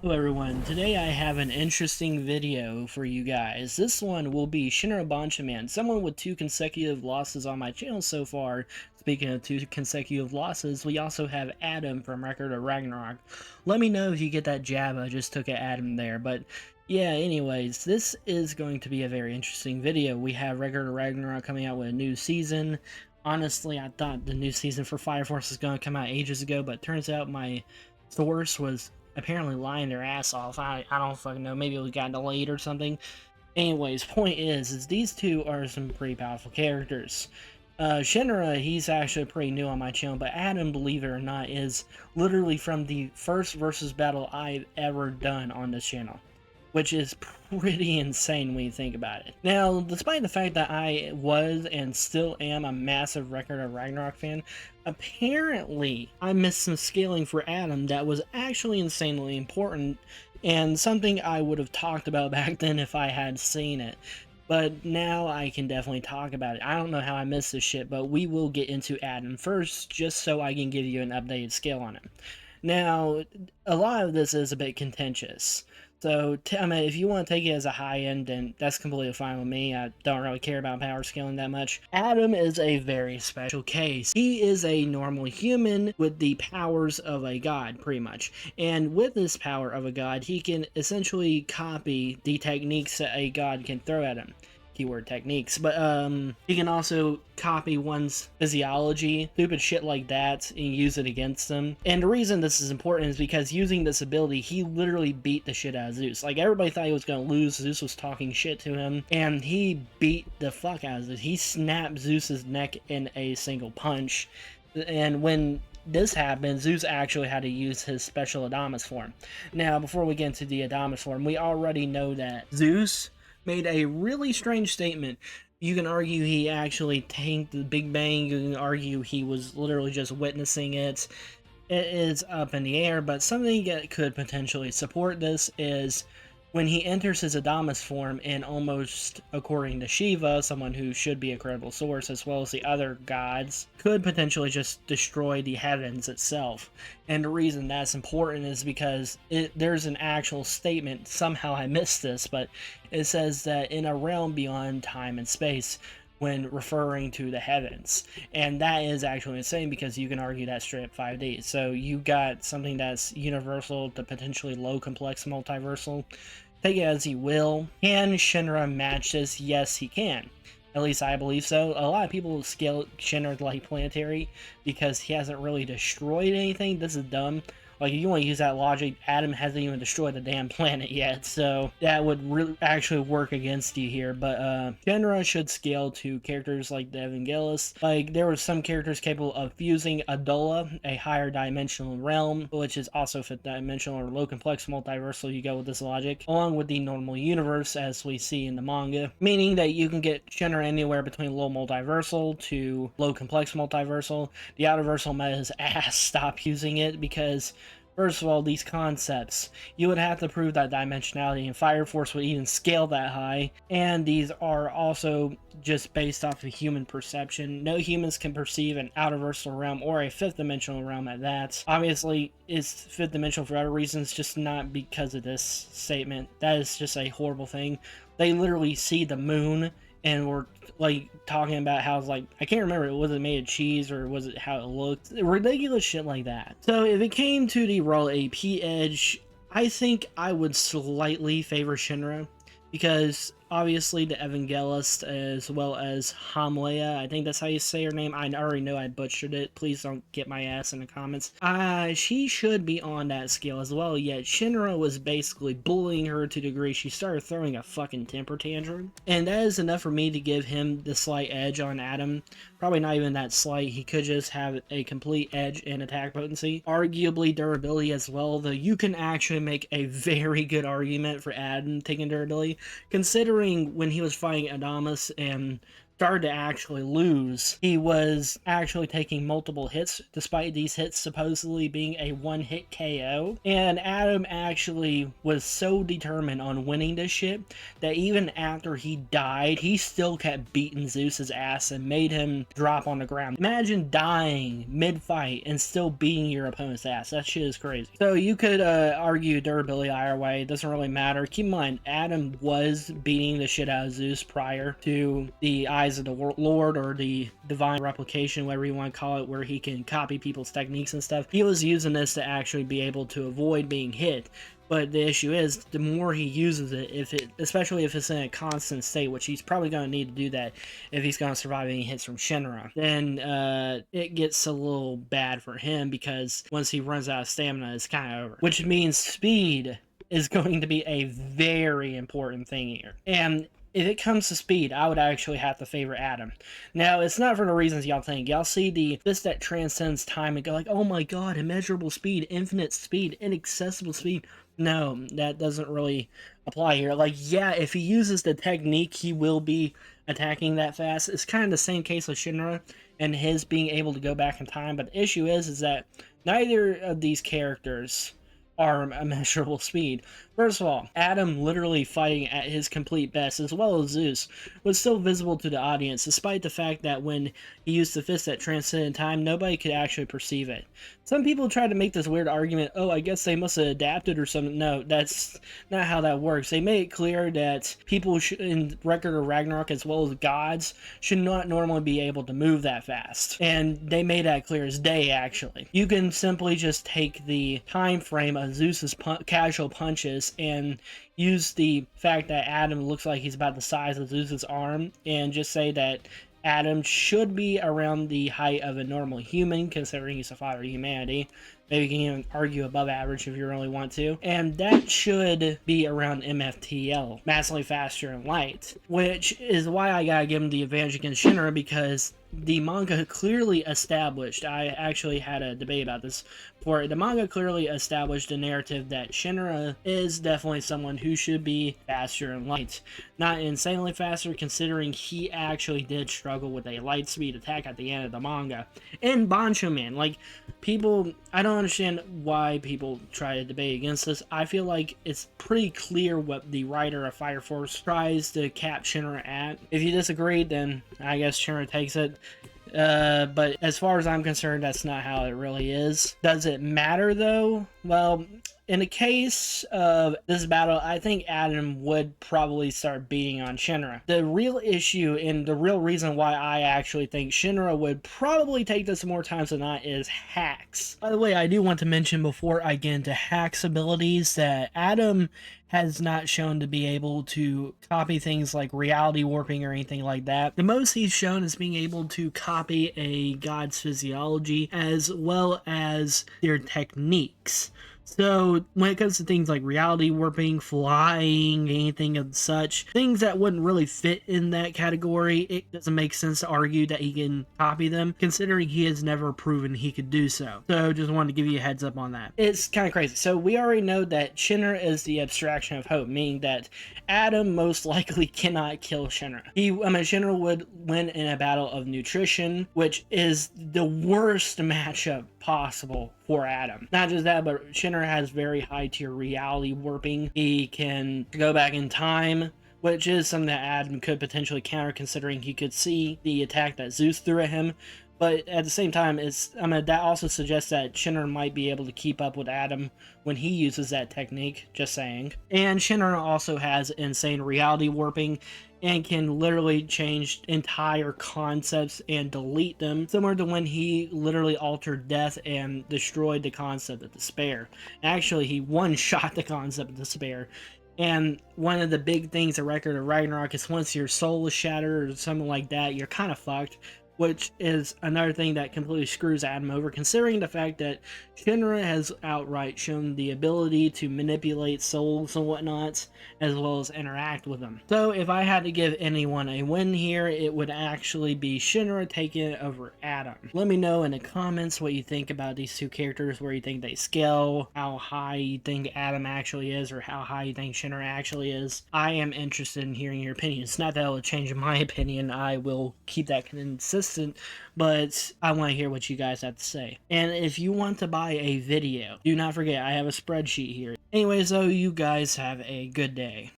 Hello everyone, today I have an interesting video for you guys. This one will be Shinra Banshoman, someone with 2 consecutive losses on my channel so far. Speaking of 2 consecutive losses, we also have Adam from Record of Ragnarok. Let me know if you get that jab I just took at Adam there, but yeah, anyways, this is going to be a very interesting video. We have Record of Ragnarok coming out with a new season. Honestly, I thought the new season for Fire Force was going to come out ages ago, but turns out my source was apparently lying their ass off. I don't fucking know. Maybe it got delayed or something. Anyways, point is these two are some pretty powerful characters. Shinra, he's actually pretty new on my channel, but Adam, believe it or not, is literally from the first versus battle I've ever done on this channel, which is pretty insane when you think about it. Now, despite the fact that I was and still am a massive Record of Ragnarok fan, apparently I missed some scaling for Adam that was actually insanely important and something I would have talked about back then if I had seen it. But now I can definitely talk about it. I don't know how I missed this shit, but we will get into Adam first, just so I can give you an updated scale on it. Now, a lot of this is a bit contentious. So, I mean, if you want to take it as a high end, then that's completely fine with me. I don't really care about power scaling that much. Adam is a very special case. He is a normal human with the powers of a god, pretty much. And with this power of a god, he can essentially copy the techniques that a god can throw at him. Keyword techniques, but you can also copy one's physiology, stupid shit like that, and use it against them. And the reason this is important is because using this ability, he literally beat the shit out of Zeus. Like, everybody thought he was gonna lose. Zeus was talking shit to him, and he beat the fuck out of Zeus. He snapped Zeus's neck in a single punch. And when this happened, Zeus actually had to use his special Adamas form. Now, before we get into the Adamas form, we already know that Zeus made a really strange statement. You can argue he actually tanked the Big Bang, you can argue he was literally just witnessing it. It is up in the air, but something that could potentially support this is when he enters his Adamas form, and almost according to Shiva, someone who should be a credible source, as well as the other gods, could potentially just destroy the heavens itself. And the reason that's important is because there's an actual statement, somehow I missed this, but it says that in a realm beyond time and space, when referring to the heavens. And that is actually insane because you can argue that straight up 5D. So you got something that's universal to potentially low complex multiversal. Take it as you will. Can Shinra match this? Yes, he can. At least I believe so. A lot of people scale Shinra like planetary because he hasn't really destroyed anything. This is dumb. Like, if you want to use that logic, Adam hasn't even destroyed the damn planet yet, so that would really actually work against you here. But Shinra should scale to characters like the Evangelist. Like, there were some characters capable of fusing Adola, a higher dimensional realm, which is also fifth dimensional or low complex multiversal, you go with this logic, along with the normal universe as we see in the manga, meaning that you can get Shinra anywhere between low multiversal to low complex multiversal. The outerversal meta is ass. Stop using it because, first of all, these concepts, you would have to prove that dimensionality, and Fire Force would even scale that high, and these are also just based off of human perception. No humans can perceive an outerversal realm or a fifth dimensional realm at that. Obviously, it's fifth dimensional for other reasons, just not because of this statement. That is just a horrible thing. They literally see the moon and we're like talking about how it's like, I can't remember, was it made of cheese or was it how it looked? Ridiculous shit like that. So if it came to the raw AP edge, I think I would slightly favor Shinra because obviously the Evangelist as well as Hamleya, I think that's how you say her name. I already know I butchered it. Please don't get my ass in the comments. She should be on that scale as well, yet Shinra was basically bullying her to the degree she started throwing a fucking temper tantrum. And that is enough for me to give him the slight edge on Adam. Probably not even that slight. He could just have a complete edge in attack potency. Arguably durability as well, though you can actually make a very good argument for Adam taking durability, considering when he was fighting Adamas and started to actually lose, he was actually taking multiple hits, despite these hits supposedly being a one-hit KO. And Adam actually was so determined on winning this shit that even after he died, he still kept beating Zeus's ass and made him drop on the ground. Imagine dying mid-fight and still beating your opponent's ass. That shit is crazy. So you could argue durability either way. It doesn't really matter. Keep in mind, Adam was beating the shit out of Zeus prior to the Eyes of the Lord, or the divine replication, whatever you want to call it, where he can copy people's techniques and stuff. He was using this to actually be able to avoid being hit. But the issue is, the more he uses it, especially if it's in a constant state, which he's probably going to need to do that if he's going to survive any hits from Shinra, then it gets a little bad for him, because once he runs out of stamina, it's kind of over. Which means speed is going to be a very important thing here. And if it comes to speed, I would actually have to favor Adam. Now, it's not for the reasons y'all think. Y'all see the fist that transcends time and go like, oh my god, immeasurable speed, infinite speed, inaccessible speed. No, that doesn't really apply here. Like, yeah, if he uses the technique, he will be attacking that fast. It's kind of the same case with Shinra and his being able to go back in time. But the issue is that neither of these characters are immeasurable speed. First of all, Adam literally fighting at his complete best, as well as Zeus, was still visible to the audience, despite the fact that when he used the fist that transcended time, nobody could actually perceive it. Some people try to make this weird argument, oh, I guess they must have adapted or something. No, that's not how that works. They made it clear that people in Record of Ragnarok, as well as gods, should not normally be able to move that fast. And they made that clear as day, actually. You can simply just take the time frame of Zeus's casual punches and use the fact that Adam looks like he's about the size of Zeus's arm, and just say that Adam should be around the height of a normal human, considering he's the father of humanity. Maybe you can even argue above average if you really want to. And that should be around MFTL, massively faster and light. Which is why I gotta give him the advantage against Shinra, because the manga clearly established, I actually had a debate about this before, the manga clearly established a narrative that Shinra is definitely someone who should be faster and light. Not insanely faster, considering he actually did struggle with a light speed attack at the end of the manga. In Banshoman, like, people, I don't understand why people try to debate against this. I feel like it's pretty clear what the writer of Fire Force tries to cap Shinra at. If you disagree, then I guess Shinra takes it. But as far as I'm concerned, that's not how it really is. Does it matter though? Well, in the case of this battle, I think Adam would probably start beating on Shinra. The real issue, and the real reason why I actually think Shinra would probably take this more times than not, is hacks. By the way, I do want to mention before I get into hacks abilities that Adam has not shown to be able to copy things like reality warping or anything like that. The most he's shown is being able to copy a god's physiology as well as their techniques. So when it comes to things like reality warping, flying, anything of such, things that wouldn't really fit in that category, it doesn't make sense to argue that he can copy them, considering he has never proven he could do so. So just wanted to give you a heads up on that. It's kind of crazy. So we already know that Shinra is the abstraction of hope, meaning that Adam most likely cannot kill Shinra. Shinra would win in a battle of nutrition, which is the worst matchup possible for Adam. Not just that, but Shinra has very high tier reality warping. He can go back in time, which is something that Adam could potentially counter, considering he could see the attack that Zeus threw at him. But at the same time, that also suggests that Shinra might be able to keep up with Adam when he uses that technique, just saying. And Shinra also has insane reality warping and can literally change entire concepts and delete them, similar to when he literally altered death and destroyed the concept of despair. Actually, he one-shot the concept of despair. And one of the big things at Record of Ragnarok is once your soul is shattered or something like that, you're kind of fucked. which is another thing that completely screws Adam over, considering the fact that Shinra has outright shown the ability to manipulate souls and whatnot, as well as interact with them. So if I had to give anyone a win here, it would actually be Shinra taking it over Adam. Let me know in the comments what you think about these two characters, where you think they scale, how high you think Adam actually is, or how high you think Shinra actually is. I am interested in hearing your opinions. Not that it will change my opinion, I will keep that consistent, but I want to hear what you guys have to say. And if you want to buy a video, do not forget I have a spreadsheet here. Anyways though, you guys have a good day.